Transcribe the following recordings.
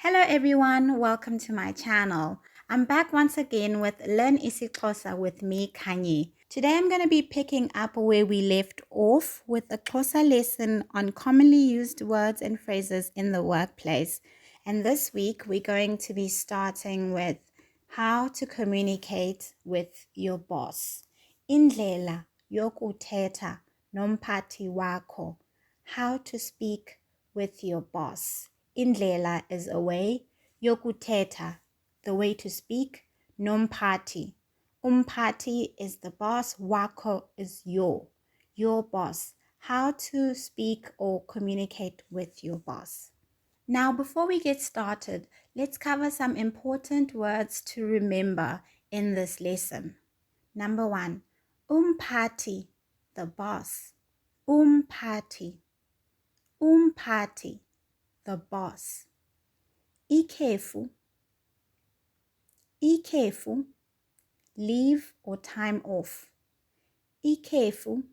Hello everyone, welcome to my channel. I'm back once again with Learn Xhosa with me, Kanye. Today I'm going to be picking up where we left off with a Xhosa lesson on commonly used words and phrases in the workplace. And this week we're going to be starting with how to communicate with your boss. Indlela yokuthetha nomphathi wakho. How to speak with your boss. Indlela is a way, yokuthetha, the way to speak, nomphathi. Umphathi is the boss, wakho is your boss. How to speak or communicate with your boss. Now, before we get started, let's cover some important words to remember in this lesson. Number 1, umphathi, the boss. Umphathi, umphathi, the boss. Ikhefu, ikhefu, leave or time off. Ikhefu,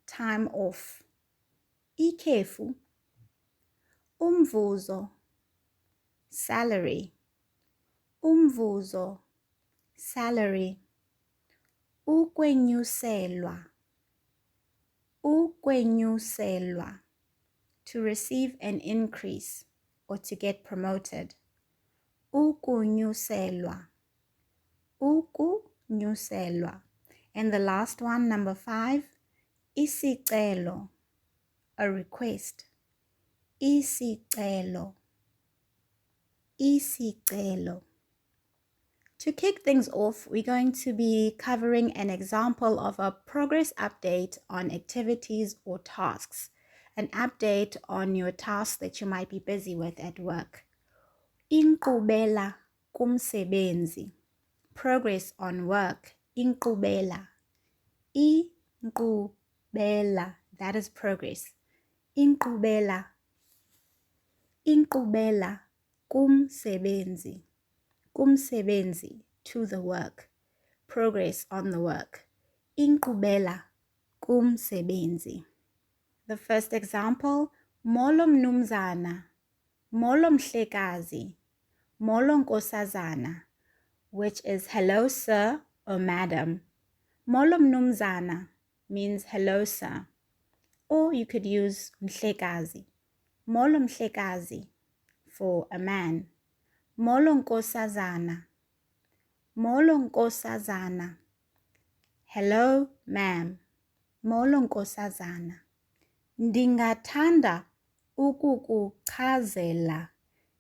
time off. Ikhefu, umvuzo, salary. Umvuzo, salary. Ukwenyuselwa, ukwenyuselwa, to receive an increase or to get promoted. Ukunyuselwa, ukunyuselwa. And the last one, number 5, isicelo, a request. Isicelo, isicelo. To kick things off, we're going to be covering an example of a progress update on activities or tasks. An update on your tasks that you might be busy with at work. Inkqubela kumsebenzi. Progress on work. Inkqubela. Inkqubela. That is progress. Inkqubela. Inkqubela kumsebenzi. Kumsebenzi, to the work. Progress on the work. Inkqubela kumsebenzi. The first example, molo mnumzana, molo mhlekazi, molo nkosazana, which is hello sir or madam. Molo mnumzana means hello sir. Or you could use mhlekazi. Molo mhlekazi for a man. Molo nkosazana. Molo nkosazana. Hello ma'am. Molo nkosazana. Ndingathanda ukukuchazela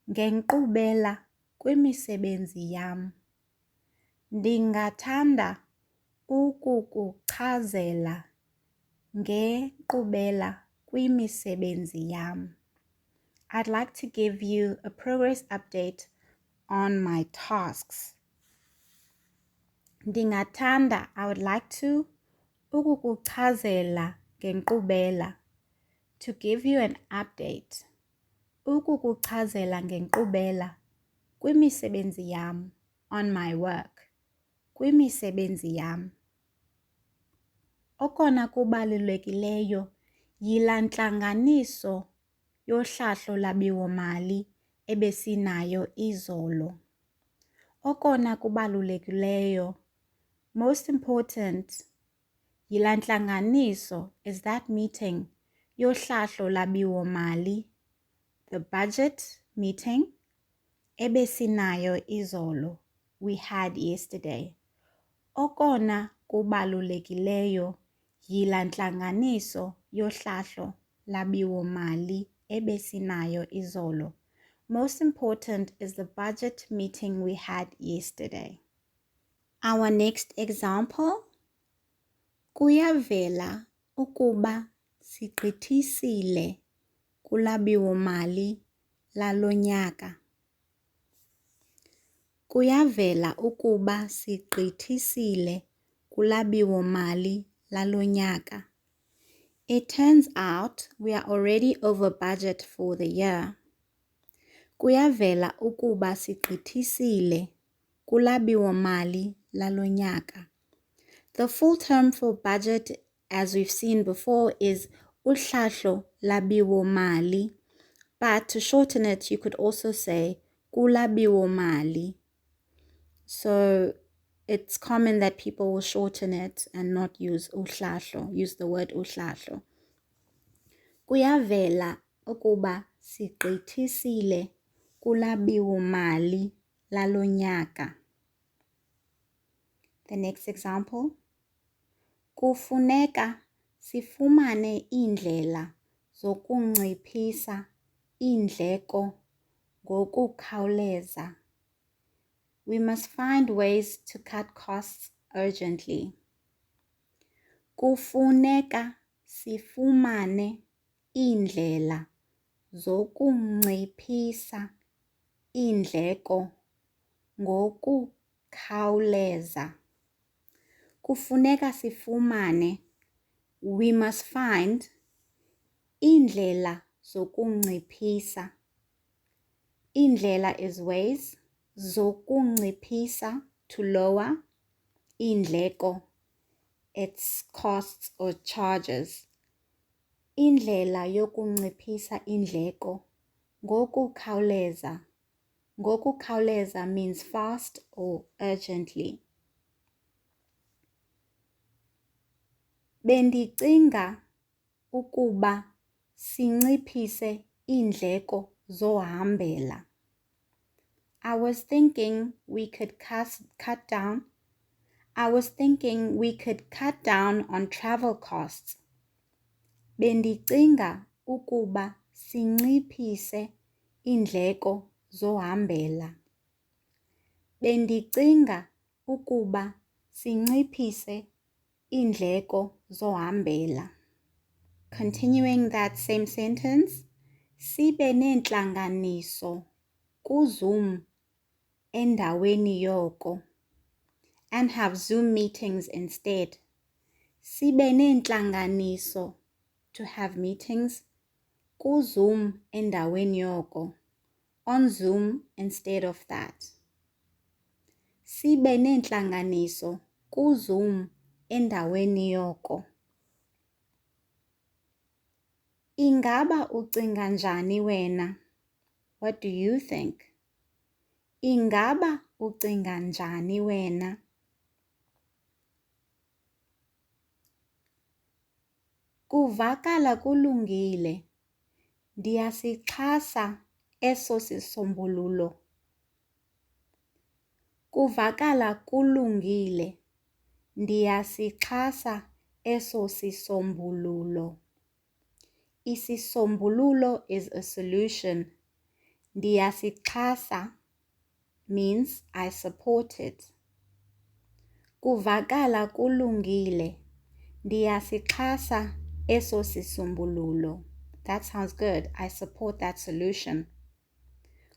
ngenkqubela kwimisebenzi yam. Ndingathanda ukukuchazela ngenkqubela kwimisebenzi yam. I'd like to give you a progress update on my tasks. Ndingathanda, I would like to, ukukuchazela ngenkqubela, to give you an update. Ukukuchazela ngenkqubela kwimisebenzi yam, on my work. Kwimisebenzi yam. Okona kubalulekileyo yilaa ntlanganiso yohlahlo lwabiwo-mali ebesinayo izolo. Okona kubalulekileyo, most important, yilaa ntlanganiso is that meeting yohlahlo lwabiwo-mali, the budget meeting, ebesinayo izolo, we had yesterday. Okona kubalulekileyo yilaa ntlanganiso yohlahlo lwabiwo-mali ebesinayo izolo. Most important is the budget meeting we had yesterday. Our next example, kuyavela ukuba sigqithisile kulwabiwo-mali lalo nyaka. Kuyavela ukuba sigqithisile kulwabiwo-mali lalo nyaka. It turns out we are already over budget for the year. Kuyavela ukuba sigqithisile kulwabiwo-mali lalo nyaka. The full term for budget, as we've seen before, is uhlahlo lwabiwo-mali, but to shorten it, you could also say kulabiwomali. So it's common that people will shorten it and not use uhlahlo, use the word uhlahlo. Kuyavela ukuba sigqithisile kulabiwomali lalo nyaka. The next example. Kufuneka sifumane indlela zokunciphisa iindleko ngokukhawuleza. We must find ways to cut costs urgently. Kufuneka sifumane indlela zokunciphisa iindleko ngokukhawuleza. Kufuneka sifumane, we must find, indlela zokunciphisa. Indlela is ways, zokunciphisa, to lower, indleko, its costs or charges. Indlela yokunciphisa indleko ngokukhawuleza. Ngokukhawuleza means fast or urgently. Bendicinga ukuba sinciphise iindleko zohambela. I was thinking we could cut down on travel costs. Bendicinga ukuba sinciphise iindleko zohambela. Bendicinga ukuba sinciphise iindleko zohambela. Continuing that same sentence. Sibe neentlanganiso kuZoom endaweni yoko. And have Zoom meetings instead. Sibe neentlanganiso, to have meetings, kuZoom endaweni yoko. On Zoom instead of that. Sibe neentlanganiso kuZoom endaweni yoko. Ingaba ucinga njani wena? What do you think? Ingaba ucinga njani wena? Kuvakala kulungile. Ndiyasixhasa eso sisombululo. Kuvakala kulungile. Ndiyasixhasa eso sisombululo. Isisombululo is a solution. Ndiyasixhasa means I support it. Kuvakala kulungile. Ndiyasixhasa eso sisombululo. That sounds good. I support that solution.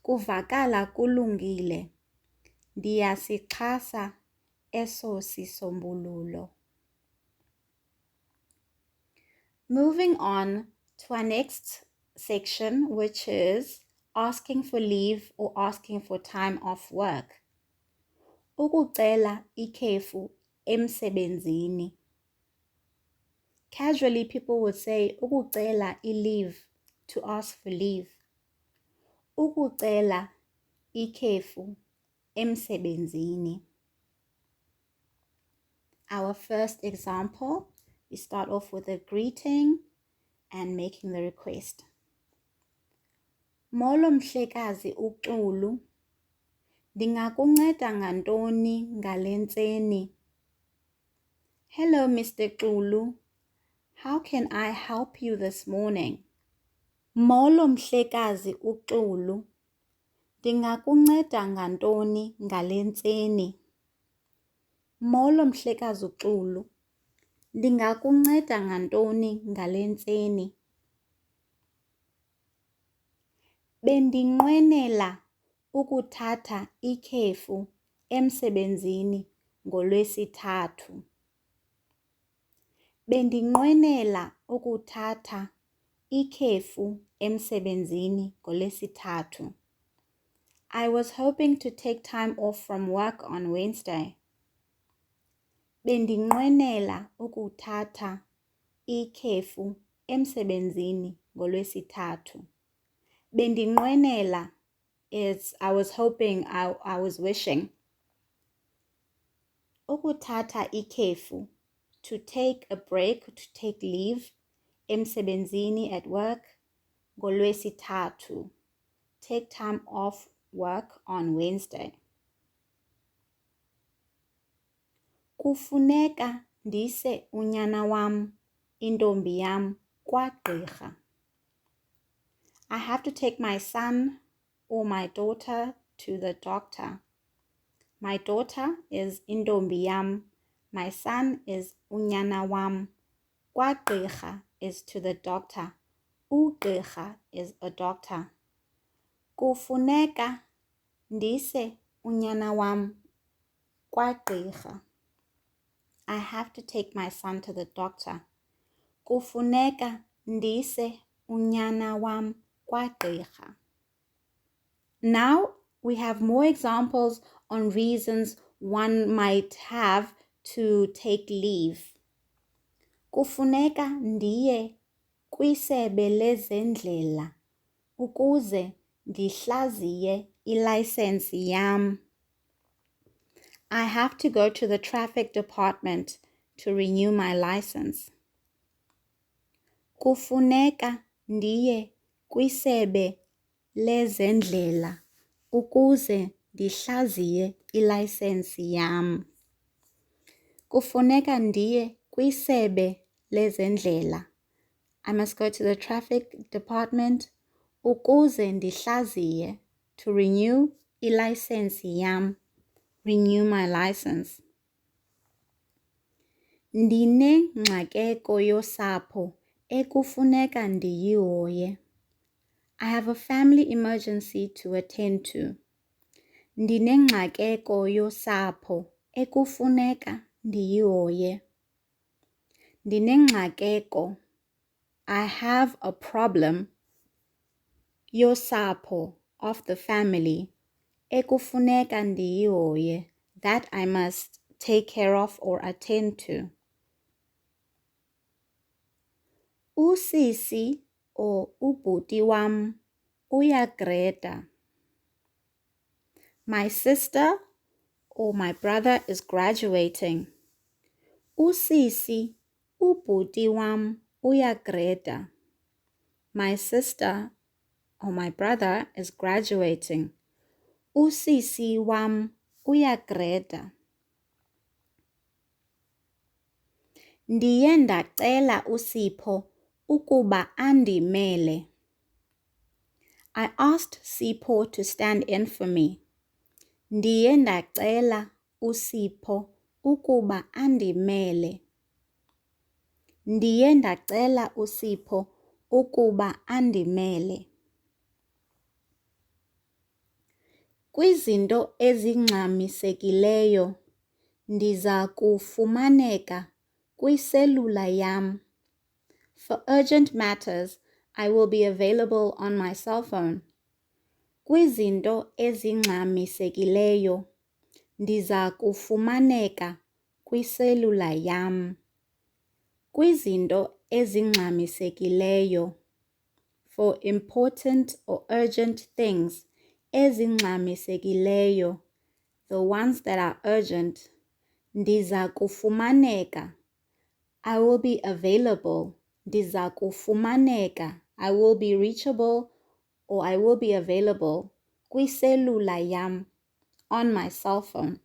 Kuvakala kulungile. Ndiyasixhasa eso sisombululo. Moving on to our next section, which is asking for leave or asking for time off work. Ukucela ikhefu emsebenzini. Casually, people would say ukucela leave, to ask for leave. Ukucela ikhefu emsebenzini. Our first example, we start off with a greeting and making the request. Molo mhlekazi uXulu, ndingakunceda ngantoni ngale ntseni? Hello Mr. Xulu, how can I help you this morning? Molo mhlekazi uXulu, ndingakunceda ngantoni ngale ntseni? Molo mhlekazi uXulu, ndingakunceda ngantoni ngale ntseni? Bendinqwenela ukuthatha ikhefu emsebenzini ngoLwesithathu. Bendinqwenela ukuthatha ikhefu emsebenzini ngoLwesithathu. I was hoping to take time off from work on Wednesday. Bendinqwenela ukuthatha ikhefu emsebenzini ngoLwesithathu. Bendinqwenela I was hoping, I was wishing. Ukuthatha ikhefu, to take a break, to take leave, emsebenzini at work, ngolwesithathu, take time off work on Wednesday. Kufuneka ndise unyana wam, intombi yam, kwagqirha. I have to take my son or my daughter to the doctor. My daughter is intombi yam. My son is unyana wam. Kwagqirha is to the doctor. Ugqirha is a doctor. Kufuneka ndise unyana wam kwagqirha. I have to take my son to the doctor. Kufuneka ndise unyana wam kwagqirha. Now we have more examples on reasons one might have to take leave. Kufuneka ndiye kwisebe lezendlela ukuze ndihlaziye ilayisensi yam. I have to go to the traffic department to renew my license. Kufuneka ndiye kwisebe lezendlela ukuze ndihlaziye ilayisensi yam. Kufuneka ndiye kwisebe lezendlela. I must go to the traffic department ukuze ndihlaziye, to renew ilayisensi yam, renew my license. Ndinengxakeko yosapho ekufuneka ndiyihoye. I have a family emergency to attend to. Ndinengxakeko yosapho ekufuneka ndiyihoye. Ndinengxakeko, I have a problem, yosapho, of the family, ekufuneka ndiyihoye, that I must take care of or attend to. Usisi or ubhuti wam uyagreda. My sister or my brother is graduating. Usisi, ubhuti wam uyagreda. My sister or my brother is graduating. Usisi wam uyagreda. Ndiye ndacela uSipho ukuba andimele. I asked Sipho to stand in for me. Ndiye ndacela uSipho ukuba andimele. Ndiye ndacela uSipho ukuba andimele. Kwizinto ezingxamisekileyo ndiza kufumaneka kwiselula yam. For urgent matters, I will be available on my cell phone. Kwizinto ezingxamisekileyo ndiza kufumaneka kwiselula yam. Kwizinto ezingxamisekileyo, for important or urgent things, ezingxamisekileyo, the ones that are urgent, ndiza kufumaneka, I will be available. Ndiza kufumaneka, I will be reachable or I will be available kwiselula yam, on my cell phone.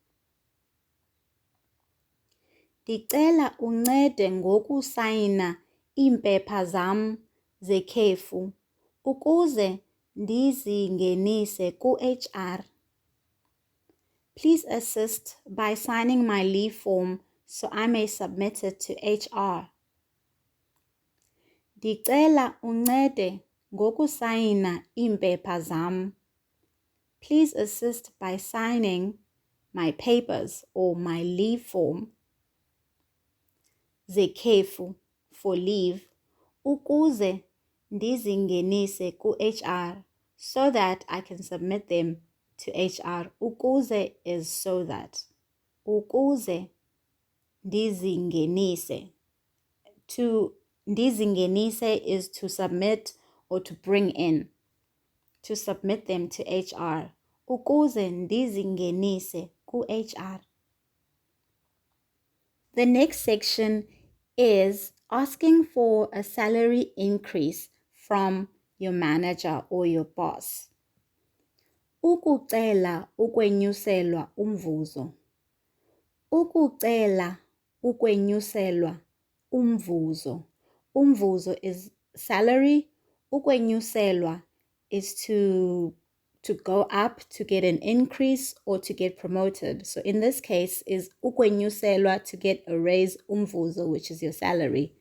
Ndicela uncede ngokusayina iimpepha zam zekhefu ukuze ndizingenise ku-HR. Please assist by signing my leave form so I may submit it to HR. Ndicela uncede ngokusayina iimpepha zam. Please assist by signing my papers or my leave form. Zekhefu, for leave, ukuze ndizingenise ku-HR, so that I can submit them to HR. Ukuze is so that. Ukuze ndizingenise. To ndizingenise is to submit or to bring in. to submit them to HR. Ukuze ndizingenise ku-HR. The next section is asking for a salary increase from your manager or your boss. Ukucela ukwenyuselwa umvuzo. Ukucela ukwenyuselwa umvuzo. Umvuzo is salary. Ukwenyuselwa is to go up, to get an increase or to get promoted. So in this case is ukwenyuselwa, to get a raise, umvuzo, which is your salary.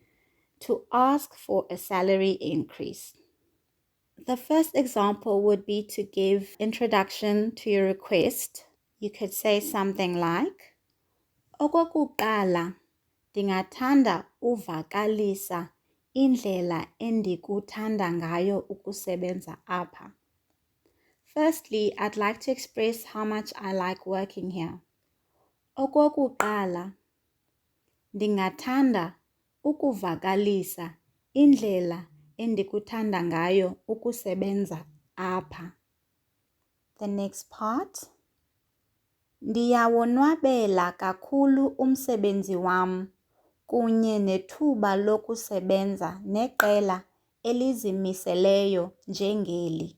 To ask for a salary increase. The first example would be to give introduction to your request. You could say something like, okokuqala, ndingathanda uvakalisa indlela endikuthanda ngayo ukusebenza apha. Firstly, I'd like to express how much I like working here. Okokuqala, ndingathanda ukuvakalisa indlela endikuthanda ngayo ukusebenza apha. The next part. Ndiyawonwabela kakhulu umsebenzi wam kunye nethuba lokusebenza neqela elizimiseleyo njengeli.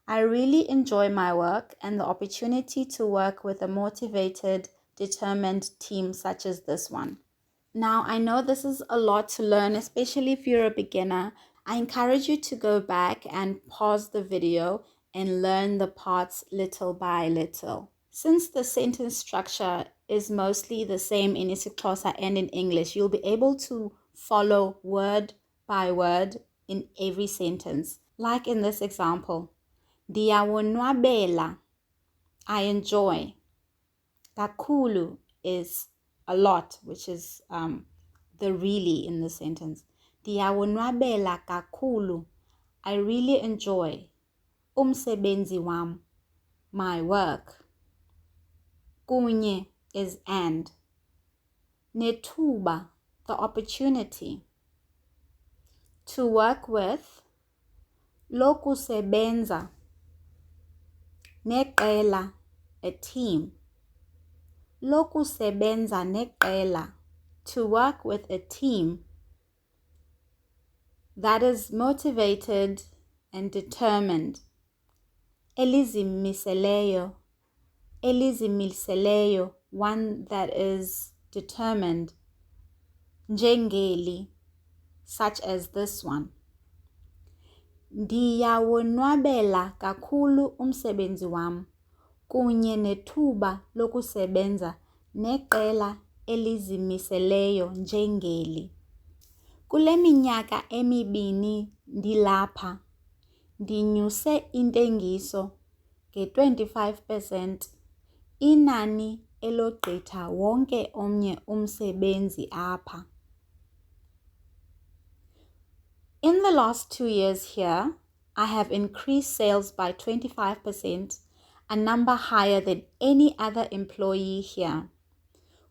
I really enjoy my work and the opportunity to work with a motivated, determined team such as this one. Now, I know this is a lot to learn, especially if you're a beginner. I encourage you to go back and pause the video and learn the parts little by little. Since the sentence structure is mostly the same in isiXhosa and in English, you'll be able to follow word by word in every sentence. Like in this example, ndiyawonwabela, I enjoy. Kakhulu is a lot, which is the really in the sentence. Ndiyawonwabela kakhulu, I really enjoy. Umsebenzi wam, my work. Kunye is and. Nethuba, the opportunity. To work with. Lokusebenza. Neqela, a team. Lokusebenza neqela, to work with a team that is motivated and determined. Elizimiseleyo, elizimiseleyo, one that is determined. Njengeli, such as this one. Ndiyawonwabela kakhulu umsebenzi wam kunye nethuba lokusebenza neqela elizimiseleyo njengeli. Kule minyaka emibini ndilapha, ndinyuse intengiso nge-25%, inani elogqitha wonke omnye umsebenzi apha. In the last 2 years here, I have increased sales by 25%, a number higher than any other employee here.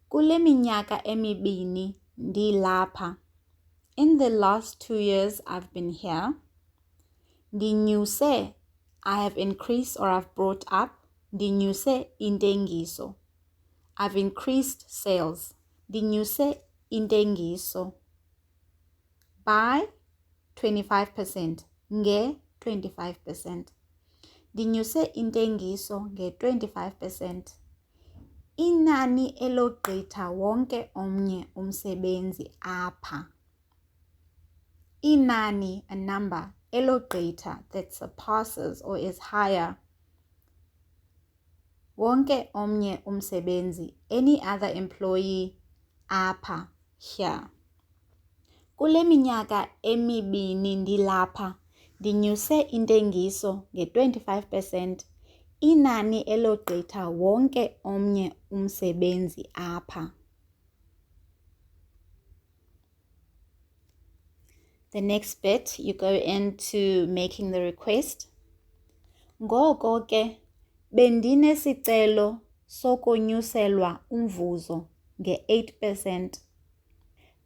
Kule minyaka emibini ndilapha. In the last 2 years I've been here. Ndinyuse, I have increased or I've brought up. Ndinyuse intengiso. I've increased sales. Ndinyuse intengiso by 25%. Nge 25%. Ndinyuse intengiso nge 25%. Inani elogqitha wonke omnye umsebenzi apha. Inani, a number, elogqitha, that surpasses or is higher. Wonke omnye umsebenzi, any other employee apha, here. Kule minyaka emibini ndilapha, ndinyuse intengiso nge-25%, inani elogqitha wonke omnye umsebenzi apha. The next bit, you go into making the request. Ngoko ke, bendinesicelo sokonyuselwa umvuzo nge-8%.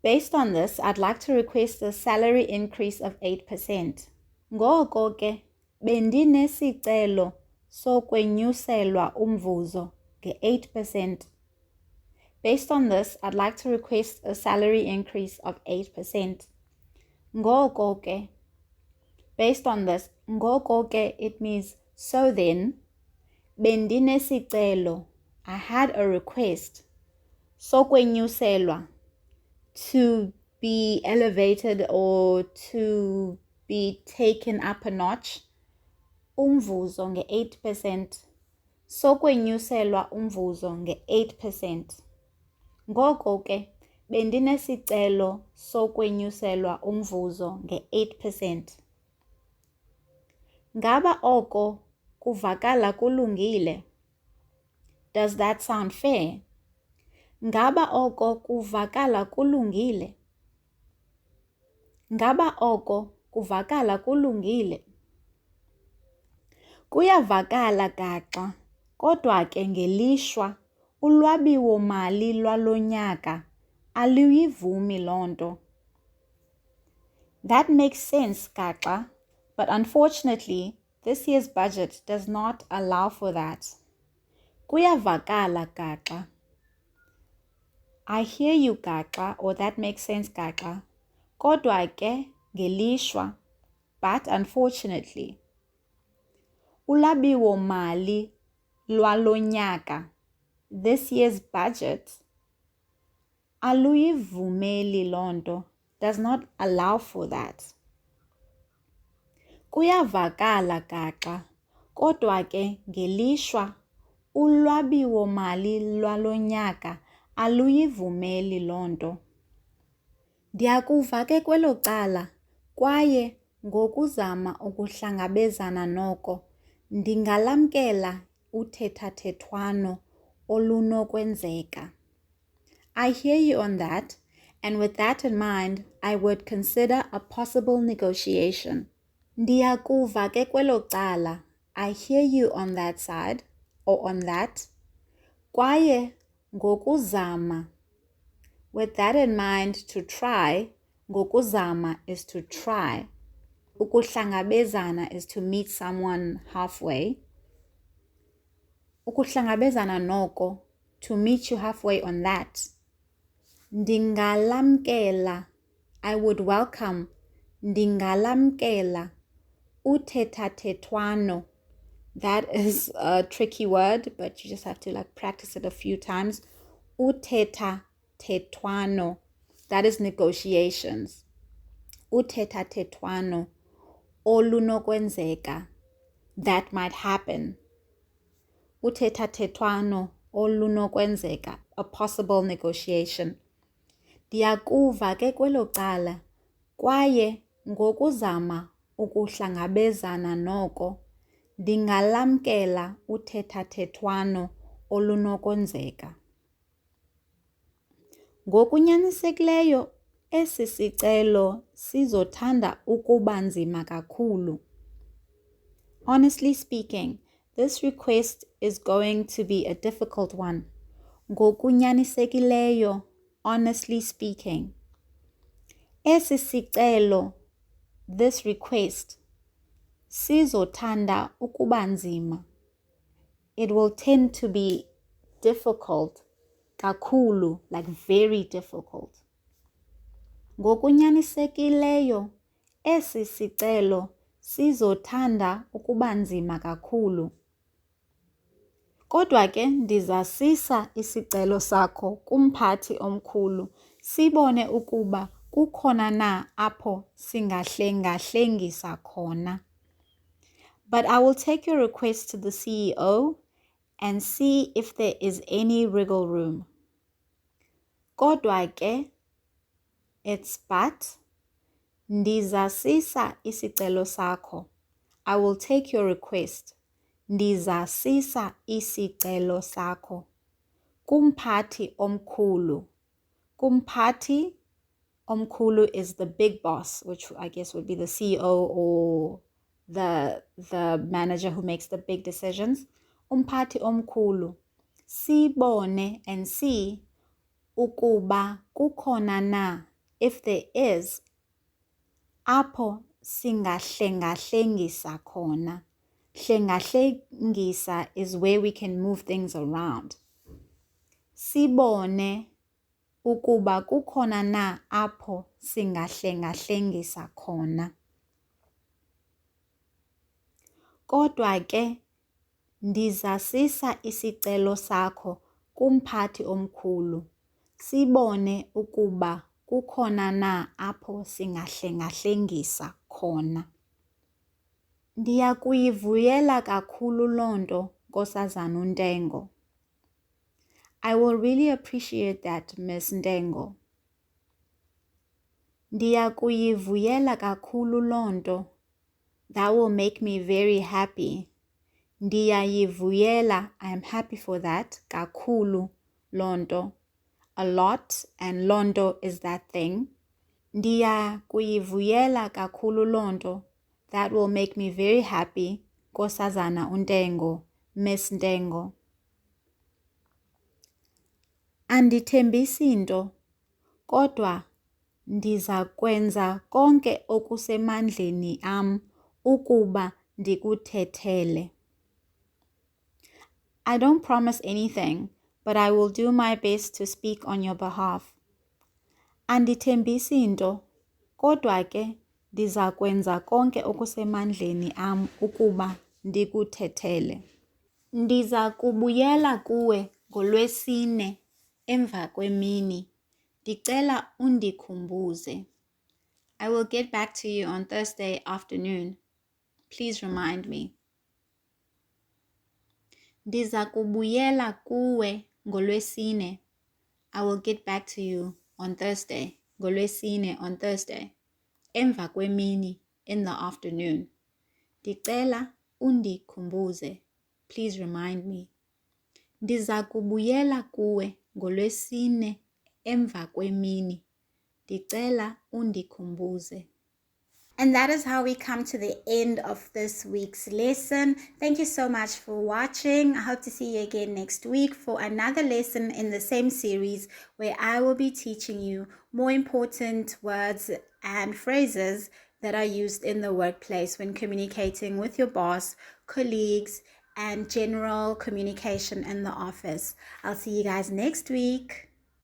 Based on this, I'd like to request a salary increase of 8%. Ngoko ke, bendinesicelo sokwenyuselwa umvuzo nge-8%. Based on this, I'd like to request a salary increase of 8%. Ngoko ke. Based on this, ngoko ke, it means so then, bendinesicelo, I had a request, sokwenyuselwa, to be elevated or to be taken up a notch, umvuzo nge-8%. Sokwenyuselwa umvuzo nge-8%. Ngoko ke, bendinesicelo sokwenyuselwa umvuzo nge-8%. Ngaba oko kuvakala kulungile? Does that sound fair? Ngaba oko kuvakala kulungile? Ngaba oko kuvakala kulungile? Kuyavakala gaxa, kodwa ke ngelishwa, ulwabiwo-mali lwalo nyaka aluyivumi loo nto. That makes sense, gaxa, but unfortunately, this year's budget does not allow for that. Kuyavakala gaxa. I hear you, gaxa, or that makes sense, gaxa. Kodwa ke ngelishwa, but unfortunately. Ulwabiwo-mali lwalo nyaka, this year's budget, aluyivumeli loo nto, does not allow for that. Kuyavakala gaxa, kodwa ke ngelishwa, ulwabiwo-mali lwalo nyaka aluyivumeli loo nto. Ndiyakuva ke kwelo cala, kwaye ngokuzama ukuhlangabezana noko, ndingalamkela uthethathethwano olunokwenzeka. I hear you on that, and with that in mind, I would consider a possible negotiation. Ndiyakuva ke kwelo cala, I hear you on that side, or on that, kwaye ngokuzama. With that in mind, to try, ngokuzama is to try. Ukuhlangabezana is to meet someone halfway. Ukuhlangabezana noko, to meet you halfway on that. Ndingalamkela, I would welcome. Ndingalamkela uthethathethwano. That is a tricky word, but you just have to practice it a few times. Uthethathethwano. That is negotiations. Uthethathethwano olunokwenzeka. That might happen. Uthethathethwano olunokwenzeka. A possible negotiation. Ndiyakuva ke kwelo cala, kwaye ngokuzama ukuhlangabezana noko, ndingalamkela uthethathethwano olunokwenzeka. Ngokunyanisekileyo, esi sicelo sizothanda ukuba nzima kakhulu. Honestly speaking, this request is going to be a difficult one. Ngokunyanisekileyo, honestly speaking. Esi sicelo, this request, sizothanda ukuba nzima. It will tend to be difficult, kakhulu, very difficult. Ngokunyanisekileyo, esi sicelo sizothanda ukuba nzima kakhulu. Kodwa ke ndizasisa isicelo sakho kumphathi omkhulu, sibone ukuba kukhona na apho singahlengahlengisa khona. But I will take your request to the CEO and see if there is any wriggle room. Kodwa ke, it's but, ndizasisa isicelo sakho. I will take your request. Ndizasisa isicelo sakho. Kumphathi omkhulu. Kumphathi omkhulu is the big boss, which I guess would be the CEO or the manager who makes the big decisions. Umphathi omkhulu. Sibone and see ukuba kukhona na, if there is, apho singahlengahlengisa khona. Hlengahlengisa is where we can move things around. Sibone ukuba kukhona na apho singahlengahlengisa khona. Kodwa ke ndizasisa isicelo sakho kumphathi omkhulu. Sibone ukuba kukhona na apho singahlengahlengisa khona. Ndiyakuyivuyela kakhulu loo nto, Nkosazana uNtengo. I will really appreciate that, Miss Ntengo. Ndiyakuyivuyela kakhulu loo nto. That will make me very happy. Ndiyayivuyela, I am happy for that. Kakhulu loo nto. A lot, and loo nto is that thing. Ndiyakuyivuyela kakhulu loo nto. That will make me very happy, Nkosazana uNtengo, Miss Ntengo. Andithembisi nto, kodwa ndiza kwenza konke okusemandleni am ukuba ndikuthethele. I don't promise anything, but I will do my best to speak on your behalf. Andithembisi nto, kodwa ke ndiza kwenza konke okusemandleni am ukuba ndikuthethele. Ndiza kubuyela kuwe ngoLwesine emva kwemini. Ndicela undikhumbuze. I will get back to you on Thursday afternoon. Please remind me. Ndiza kubuyela kuwe ngoLwesine. I will get back to you on Thursday. ngoLwesine on Thursday. Emva kwemini, in the afternoon. Ndicela undikhumbuze. Please remind me. Ndiza kubuyela kuwe ngoLwesine emva kwemini. Ndicela undikhumbuze. And that is how we come to the end of this week's lesson. Thank you so much for watching. I hope to see you again next week for another lesson in the same series where I will be teaching you more important words and phrases that are used in the workplace when communicating with your boss, colleagues, and general communication in the office. I'll see you guys next week.